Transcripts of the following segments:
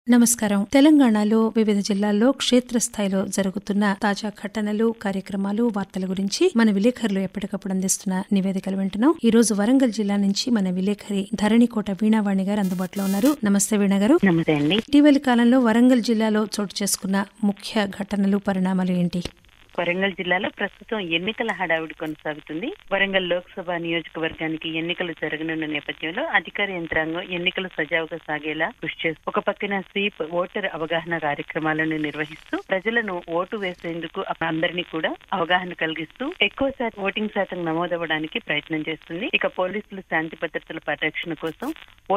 నమస్కారం. తెలంగాణలో వివిధ జిల్లాల్లో క్షేత్రస్థాయిలో జరుగుతున్న తాజా ఘటనలు, కార్యక్రమాలు, వార్తల గురించి మన విలేకరులు ఎప్పటికప్పుడు అందిస్తున్న నివేదికలు వింటున్నాం. ఈ రోజు వరంగల్ జిల్లా నుంచి మన విలేకరి ధరణికోట వీణావాణి గారు అందుబాటులో ఉన్నారు. నమస్తే వీణా గారు. నమస్తే అండి. ఇటీవలి కాలంలో వరంగల్ జిల్లాలో చోటు చేసుకున్న ముఖ్య ఘటనలు, పరిణామాలు ఏంటి? వరంగల్ జిల్లాలో ప్రస్తుతం ఎన్నికల హడావిడి కొనసాగుతుంది. వరంగల్ లోక్సభ నియోజకవర్గానికి ఎన్నికలు జరగనున్న నేపథ్యంలో అధికార యంత్రాంగం ఎన్నికలు సజావుగా సాగేలా కృషి చేస్తూ ఒక పక్కన స్వీప్ ఓటర్ అవగాహన కార్యక్రమాలను నిర్వహిస్తూ ప్రజలను ఓటు వేసేందుకు అందరినీ కూడా అవగాహన కలిగిస్తూ ఎక్కువ శాతం ఓటింగ్ శాతం నమోదవడానికి ప్రయత్నం చేస్తుంది. ఇక పోలీసులు శాంతి భద్రతల పరిరక్షణ కోసం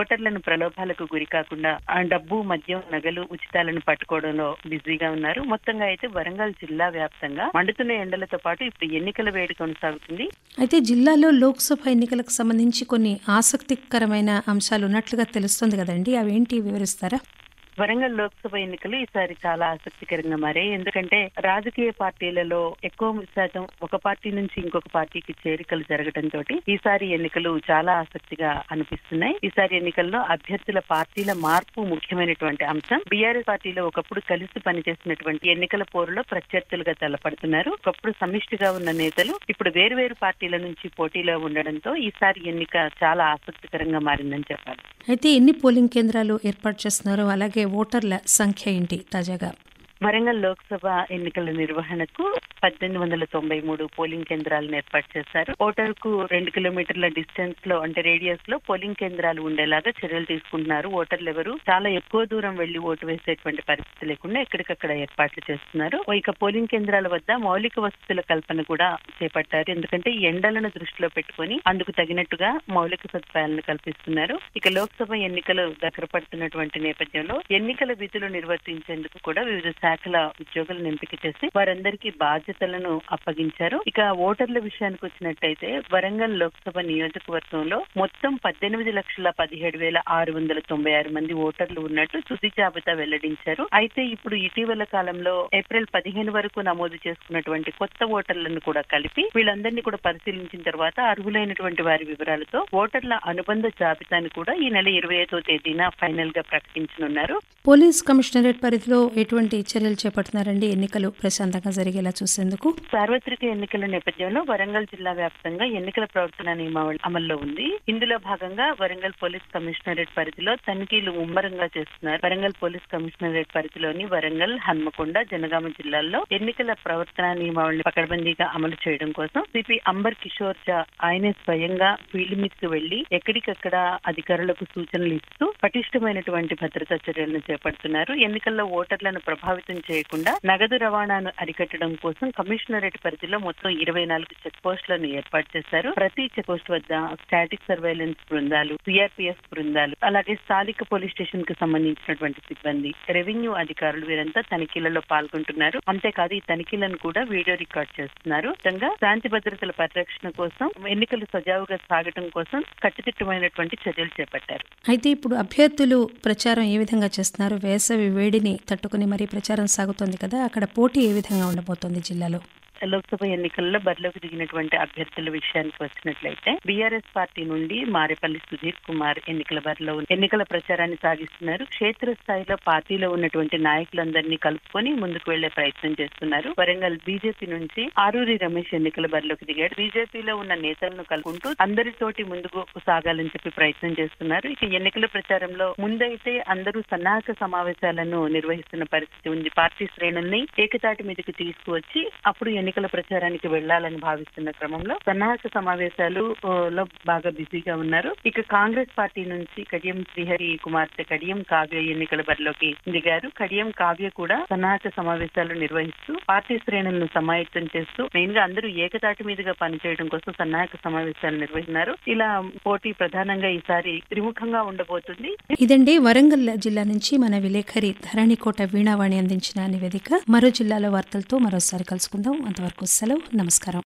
ఓటర్లను ప్రలోభాలకు గురి కాకుండా డబ్బు, మద్యం, నగలు, ఉచితాలను పట్టుకోవడంలో బిజీగా ఉన్నారు. మొత్తంగా అయితే వరంగల్ జిల్లా వ్యాప్తంగా మండుతున్న ఎండలతో పాటు ఇప్పుడు ఎన్నికల వేడి కొనసాగుతుంది. అయితే జిల్లాలో లోక్సభ ఎన్నికలకు సంబంధించి కొన్ని ఆసక్తికరమైన అంశాలు ఉన్నట్లుగా తెలుస్తుంది కదండి, అవేంటి వివరిస్తారా? వరంగల్ లోక్సభ ఎన్నికలు ఈసారి చాలా ఆసక్తికరంగా మారాయి. ఎందుకంటే రాజకీయ పార్టీలలో ఎక్కువ శాతం ఒక పార్టీ నుంచి ఇంకొక పార్టీకి చేరికలు జరగడంతో ఈసారి ఎన్నికలు చాలా ఆసక్తిగా అనిపిస్తున్నాయి. ఈసారి ఎన్నికల్లో అభ్యర్థుల పార్టీల మార్పు ముఖ్యమైనటువంటి అంశం. బీఆర్ఎస్ పార్టీలో ఒకప్పుడు కలిసి పనిచేసినటువంటి ఎన్నికల పోరులో ప్రత్యర్థులుగా తలపడుతున్నారు. ఒకప్పుడు సమిష్టిగా ఉన్న నేతలు ఇప్పుడు వేరువేరు పార్టీల నుంచి పోటీలో ఉండడంతో ఈసారి ఎన్నిక చాలా ఆసక్తికరంగా మారిందని చెప్పాలి. అయితే ఎన్ని పోలింగ్ కేంద్రాలు ఏర్పాటు చేస్తున్నారో, అలాగే ఓటర్ల సంఖ్య ఏంటి తాజాగా? వరంగల్ లోక్సభ ఎన్నికల నిర్వహణకు 1893 పోలింగ్ కేంద్రాలను ఏర్పాటు చేశారు. ఓటరుకు 2 కిలోమీటర్ల డిస్టెన్స్ లో అంటే రేడియస్ లో పోలింగ్ కేంద్రాలు ఉండేలాగా చర్యలు తీసుకుంటున్నారు. ఓటర్లు ఎవరు చాలా ఎక్కువ దూరం వెళ్లి ఓటు వేసేటువంటి పరిస్థితి లేకుండా ఎక్కడికక్కడ ఏర్పాట్లు చేస్తున్నారు. ఇక పోలింగ్ కేంద్రాల వద్ద మౌలిక వసతుల కల్పన కూడా చేపట్టారు. ఎందుకంటే ఎండలను దృష్టిలో పెట్టుకుని అందుకు తగినట్టుగా మౌలిక సదుపాయాలను కల్పిస్తున్నారు. ఇక లోక్సభ ఎన్నికలు దగ్గర పడుతున్నటువంటి నేపథ్యంలో ఎన్నికల విధులు నిర్వర్తించేందుకు కూడా వివిధ శాఖల ఉద్యోగులను ఎంపిక చేసి వారందరికీ బాధ్యతలను అప్పగించారు. ఇక ఓటర్ల విషయానికి వచ్చినట్టయితే వరంగల్ లోక్సభ నియోజకవర్గంలో మొత్తం 18,17,696 మంది ఓటర్లు ఉన్నట్టు తుది జాబితా వెల్లడించారు. అయితే ఇప్పుడు ఇటీవల కాలంలో ఏప్రిల్ 15 వరకు నమోదు చేసుకున్నటువంటి కొత్త ఓటర్లను కూడా కలిపి వీళ్ళందరినీ కూడా పరిశీలించిన తర్వాత అర్హులైనటువంటి వారి వివరాలతో ఓటర్ల అనుబంధ జాబితాను కూడా ఈ నెల 25వ తేదీన ఫైనల్ గా ప్రకటించనున్నారు. పోలీస్ కమిషనరేట్ పరిధిలో ఎటువంటి చర్యలు చేపడుతున్నారండి ఎన్నికలు ప్రశాంతంగా జరిగేలా చూసేందుకు? సార్వత్రిక ఎన్నికల నేపథ్యంలో వరంగల్ జిల్లా వ్యాప్తంగా ఎన్నికల ప్రవర్తన నియమావళి అమల్లో ఉంది. ఇందులో భాగంగా వరంగల్ పోలీస్ కమిషనరేట్ పరిధిలో తనిఖీలు ముమ్మరంగా చేస్తున్నారు. వరంగల్ పోలీస్ కమిషనరేట్ పరిధిలోని వరంగల్, హన్మకొండ, జనగామ జిల్లాల్లో ఎన్నికల ప్రవర్తన నియమావళిని పకడ్బందీగా అమలు చేయడం కోసం సిపి అంబర్ కిషోర్ ఝా ఆయనే స్వయంగా ఫీల్డ్ మీదకి వెళ్లి ఎక్కడికక్కడ అధికారులకు సూచనలు ఇస్తూ పటిష్టమైనటువంటి భద్రతా చర్యలను చేపడుతున్నారు. ఎన్నికల్లో ఓటర్లను ప్రభావితం చేయకుండా నగదు రవాణాను అరికట్టడం కోసం కమిషనరేట్ పరిధిలో మొత్తం 24 చెక్ పోస్టులను ఏర్పాటు చేశారు. ప్రతి చెక్ పోస్ట్ వద్ద స్టాటిక్ సర్వేలెన్స్ బృందాలు, సిఆర్పిఎఫ్ బృందాలు, అలాగే స్థానిక పోలీస్ స్టేషన్ కు సంబంధించినటువంటి సిబ్బంది, రెవెన్యూ అధికారులు వీరంతా తనిఖీలలో పాల్గొంటున్నారు. అంతేకాదు ఈ తనిఖీలను కూడా వీడియో రికార్డ్ చేస్తున్నారు. మొత్తంగా శాంతి భద్రతల పరిరక్షణ కోసం ఎన్నికలు సజావుగా సాగటం కోసం కట్టుదిట్టమైనటువంటి చర్యలు చేపట్టారు. అయితే ఇప్పుడు అభ్యర్థులు ప్రచారం ఏ విధంగా చేస్తున్నారు? వేసవి వేడిని తట్టుకుని మరీ ప్రచారం సాగుతోంది కదా, అక్కడ పోటీ ఏ విధంగా ఉండబోతోంది జిల్లాలో? లోక్సభ ఎన్నికల్లో బరిలోకి దిగినటువంటి అభ్యర్థుల విషయానికి వచ్చినట్లయితే బీఆర్ఎస్ పార్టీ నుండి మారేపల్లి సుధీర్ కుమార్ ఎన్నికల బరిలో ఎన్నికల ప్రచారాన్ని సాగిస్తున్నారు. క్షేత్రస్థాయిలో పార్టీలో ఉన్నటువంటి నాయకులందరినీ కలుపుకొని ముందుకు వెళ్లే ప్రయత్నం చేస్తున్నారు. వరంగల్ బీజేపీ నుంచి ఆరూరి రమేష్ ఎన్నికల బరిలోకి దిగాడు. బీజేపీలో ఉన్న నేతలను కలుపుకుంటూ అందరితోటి ముందుకు సాగాలని చెప్పి ప్రయత్నం చేస్తున్నారు. ఇక ఎన్నికల ప్రచారంలో ముందైతే అందరూ సన్నాహక సమావేశాలను నిర్వహిస్తున్న పరిస్థితి ఉంది. పార్టీ శ్రేణుల్ని ఏకతాటి మీదకి తీసుకువచ్చి అప్పుడు ఎన్నికల ప్రచారానికి వెళ్లాలని భావిస్తున్న క్రమంలో సన్నాహక సమావేశాలు లో బాగా బిజీగా ఉన్నారు. ఇక కాంగ్రెస్ పార్టీ నుంచి కడియం శ్రీహరి కుమార్తె కడియం కావ్య ఎన్నికల బరిలోకి దిగారు. కడియం కావ్య కూడా సన్నాహక సమావేశాలు నిర్వహిస్తూ పార్టీ శ్రేణులను సమాయత్తం చేస్తూ మెయిన్ గా అందరూ ఏకతాటి మీదుగా పనిచేయడం కోసం సన్నాహక సమావేశాలు నిర్వహిస్తున్నారు. ఇలా పోటీ ప్రధానంగా ఈసారి త్రిముఖంగా ఉండబోతుంది. ఇదండి వరంగల్ జిల్లా నుంచి మన విలేకరి ధరణికోట వీణావాణి అందించిన నివేదిక. మరో జిల్లాల వార్తలతో మరోసారి కలుసుకుందాం. అంతవరకు సెలవు. నమస్కారం.